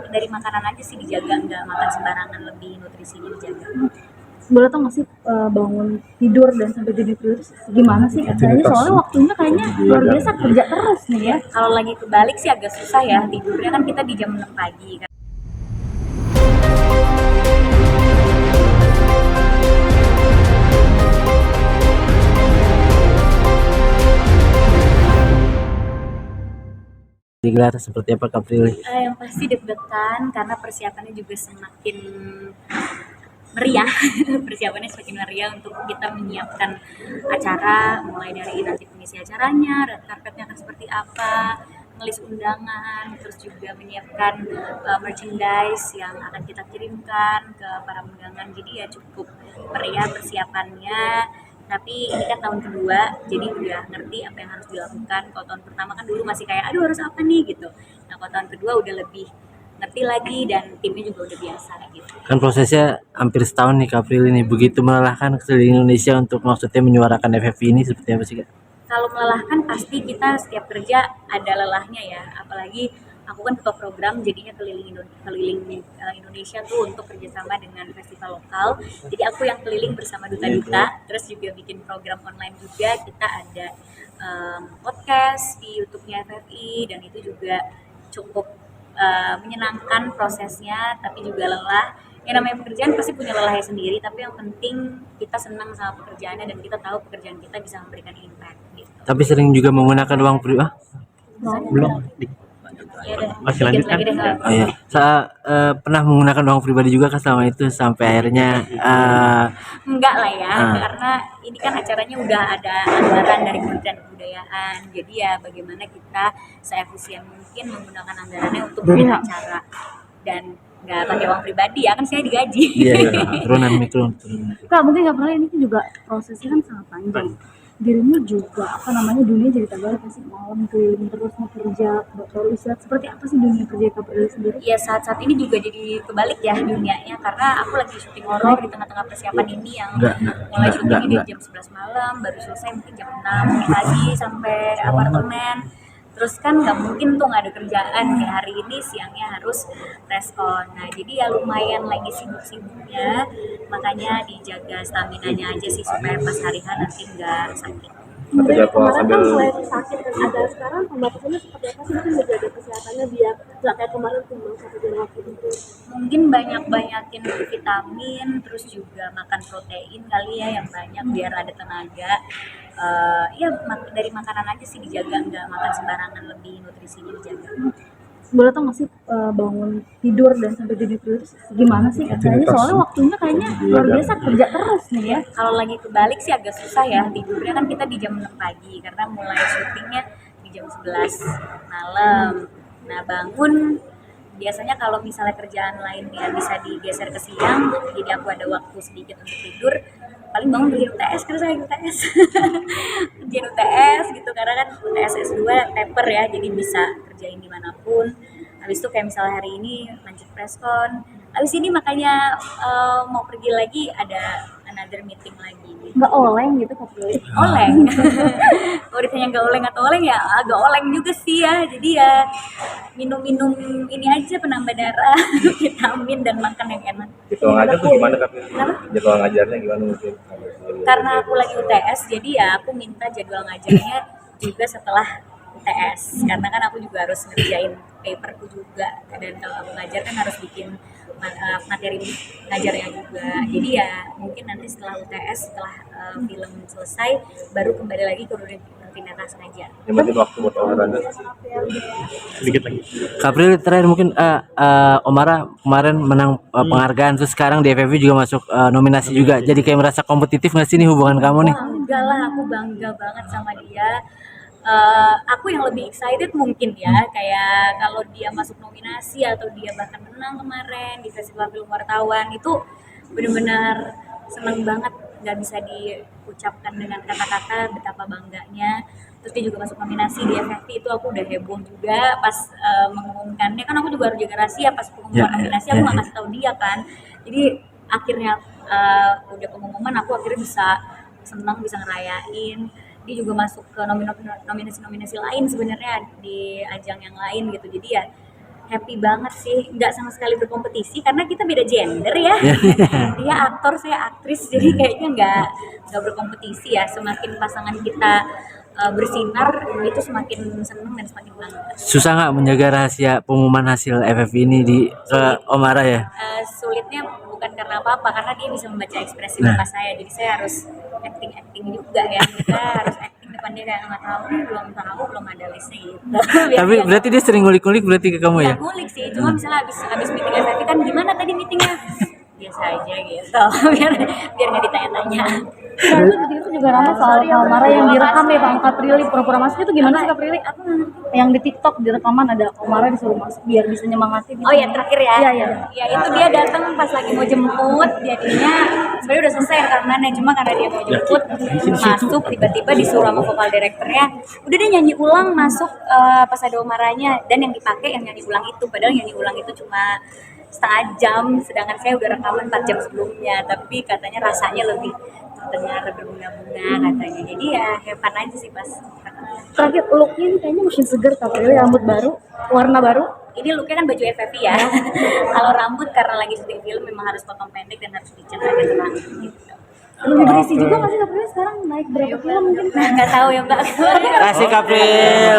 dari makanan aja sih dijaga, nggak makan sembarangan, lebih nutrisinya dijaga. Boleh tau nggak sih bangun tidur dan sampai tidur terus gimana sih caranya? Soalnya waktunya kayaknya luar biasa kerja terus nih ya. Kalau lagi kebalik sih agak susah ya, tidurnya kan kita di jam 6 pagi kan. Digelar seperti apa Kak Prilly? Yang pasti deg-degan karena persiapannya juga semakin meriah. Persiapannya semakin meriah untuk kita menyiapkan acara, mulai dari nanti pengisi acaranya, red carpetnya akan seperti apa, ngelis undangan, terus juga menyiapkan merchandise yang akan kita kirimkan ke para undangan. Jadi ya cukup meriah persiapannya. Tapi ini kan tahun kedua, jadi udah ngerti apa yang harus dilakukan. Kalau tahun pertama kan dulu masih kayak, aduh harus apa nih gitu. Nah kalau tahun kedua udah lebih ngerti lagi dan timnya juga udah biasa gitu. Kan prosesnya hampir setahun nih Kak Prilly nih, begitu melelahkan keliling Indonesia untuk maksudnya menyuarakan FFV ini seperti apa sih Kak? Kalau melelahkan pasti kita setiap kerja ada lelahnya ya, apalagi aku kan ketua program jadinya keliling Indonesia tuh untuk kerjasama dengan festival lokal. Jadi aku yang keliling bersama duta-duta, terus juga bikin program online juga. Kita ada podcast di YouTube-nya FFI dan itu juga cukup menyenangkan prosesnya, tapi juga lelah. Yang namanya pekerjaan pasti punya lelahnya sendiri, tapi yang penting kita senang sama pekerjaannya dan kita tahu pekerjaan kita bisa memberikan impact gitu. Tapi sering juga menggunakan uang pribadi. Belum. Ya udah, Masih dikit lanjut lagi deh. Oh iya. Pernah menggunakan uang pribadi juga kan selama itu sampai akhirnya Enggak lah ya, karena ini kan acaranya udah ada anggaran dari Kementerian Kebudayaan. Jadi ya bagaimana kita seefisien mungkin menggunakan anggarannya untuk bikin acara dan nggak pakai uang pribadi ya, kan saya digaji. iya turunan mikro. Kak, mungkin nggak pernah ini kan juga prosesnya kan sangat panjang. Dirimu juga dunia jadi terbalik sih, malam keliling terus mau kerja, baru istirahat. Seperti apa sih dunia kerja Kak Prilly sendiri? Iya, saat ini juga jadi kebalik ya dunianya, karena aku lagi syuting horor di tengah-tengah persiapan ini yang mulai syutingnya di jam 11 malam, baru selesai mungkin jam 6 pagi sampai apartemen. Terus kan nggak mungkin tuh nggak ada kerjaan kayak hari ini siangnya harus respon. Nah jadi ya lumayan lagi sibuk-sibuknya, makanya dijaga staminanya aja sih supaya pas hari H nanti nggak sakit. Kemarin kan mulai sakit kan ada, sekarang pembatasannya seperti apa sih, mungkin menjaga kesehatannya biar nggak kayak kemarin tumbang sampai di waktu itu? Mungkin banyakin vitamin, terus juga makan protein kali ya yang banyak biar ada tenaga. Dari makanan aja sih dijaga, nggak makan sembarangan, lebih nutrisinya dijaga. Boleh tau nggak sih bangun tidur dan sampai tidur terus gimana sih caranya? Soalnya waktunya kayaknya luar biasa kerja terus nih ya. Kalau lagi kebalik sih agak susah ya, tidurnya kan kita di jam 6 pagi karena mulai syutingnya di jam 11 malam. Nah bangun biasanya kalau misalnya kerjaan lainnya bisa digeser ke siang, jadi aku ada waktu sedikit untuk tidur, paling bangun kerjain UTS karena saya UTS. Kerjain UTS gitu, karena kan UTS S2 paper ya, jadi bisa kerjain dimanapun. Habis itu kayak misalnya hari ini lanjut preskon, habis ini makanya mau pergi lagi ada another meeting lagi gitu. Nggak oleng gitu Kak Prilly? Oleng. Kalau ditanya nggak oleng atau oleng ya agak oleng juga sih ya, jadi ya minum ini aja penambah darah, vitamin dan makan yang enak. Jadwal ngajar tuh gimana Kak? Jadwal ngajarnya gimana mungkin? Karena aku lagi UTS, jadi ya aku minta jadwal ngajarnya juga setelah UTS, karena kan aku juga harus ngerjain paperku juga, dan kalau aku ngajar kan harus bikin materi ngajarnya juga. Jadi ya mungkin nanti setelah UTS, setelah film selesai, baru kembali lagi ke rutinitas ngajar. Yang penting waktu buat olahraga. Sedikit lagi. Kak Prilly terakhir mungkin Omara kemarin menang penghargaan, terus sekarang di FFV juga masuk nominasi juga. Jadi kayak merasa kompetitif nggak sih nih hubungan kamu nih? Enggak lah, aku bangga banget sama dia. Aku yang lebih excited mungkin ya, kayak kalau dia masuk nominasi atau dia bahkan menang kemarin di Festival Film Wartawan, itu benar-benar seneng banget, nggak bisa diucapkan dengan kata-kata betapa bangganya. Terus dia juga masuk nominasi di FFV, itu aku udah heboh juga pas mengumumkannya, kan aku juga harus jaga rahasia pas pengumuman nominasi, aku nggak kasih tahu dia kan. Jadi akhirnya udah pengumuman, aku akhirnya bisa senang, bisa ngerayain. Dia juga masuk ke nominasi-nominasi lain sebenarnya di ajang yang lain gitu. Jadi ya happy banget sih, nggak sama sekali berkompetisi karena kita beda gender ya. Dia aktor, saya aktris, jadi kayaknya nggak berkompetisi ya. Semakin pasangan kita bersinar itu semakin seneng dan semakin bangga. Susah nggak menjaga rahasia pengumuman hasil FF ini di Omara ya? Sulitnya bukan karena apa-apa, karena dia bisa membaca ekspresi Nah. muka saya, jadi saya harus acting juga ya. Kita harus acting depan dia kayak nggak tahu nih, belum ada listnya gitu. Tapi berarti dia sering ngulik-ngulik berarti ke kamu ya? nggak ngulik sih, cuma misalnya habis meeting FFV kan gimana tadi meetingnya, biasa aja gitu. biar nggak ditanya-tanya. Nah, itu di TikTok juga ramai soal Omara yang direkam ya Bang Kak Prilly, pura-pura masuk itu gimana sih Kak Prilly? Aku nggak ngerti. Yang di TikTok direkaman ada Omara disuruh masuk biar bisa nyemangati gitu. Oh ya terakhir ya. Iya, iya. Ya itu dia datang pas lagi mau jemput, jadinya sebenarnya udah selesai rekamannya, cuma karena dia mau jemput masuk tiba-tiba disuruh sama vokal direkturnya, udah deh nyanyi ulang masuk pas ada Omaranya, dan yang dipakai yang nyanyi ulang itu, padahal nyanyi ulang itu cuma setengah jam, sedangkan saya udah rekaman 4 jam sebelumnya, tapi katanya rasanya lebih terdengar berbunga-bunga katanya. Jadi ya hebat aja sih pas rekaman. Terakhir looknya ini kayaknya makin seger Kak Prilly, rambut baru, warna baru. Ini looknya kan baju FFV ya. Kalau rambut karena lagi syuting film memang harus potong pendek dan harus dicat agak terang gitu. Lebih berisi juga nggak sih Kak Prilly sekarang naik berapa kilo mungkin? Nggak tahu ya Mbak. Kasih Kapril.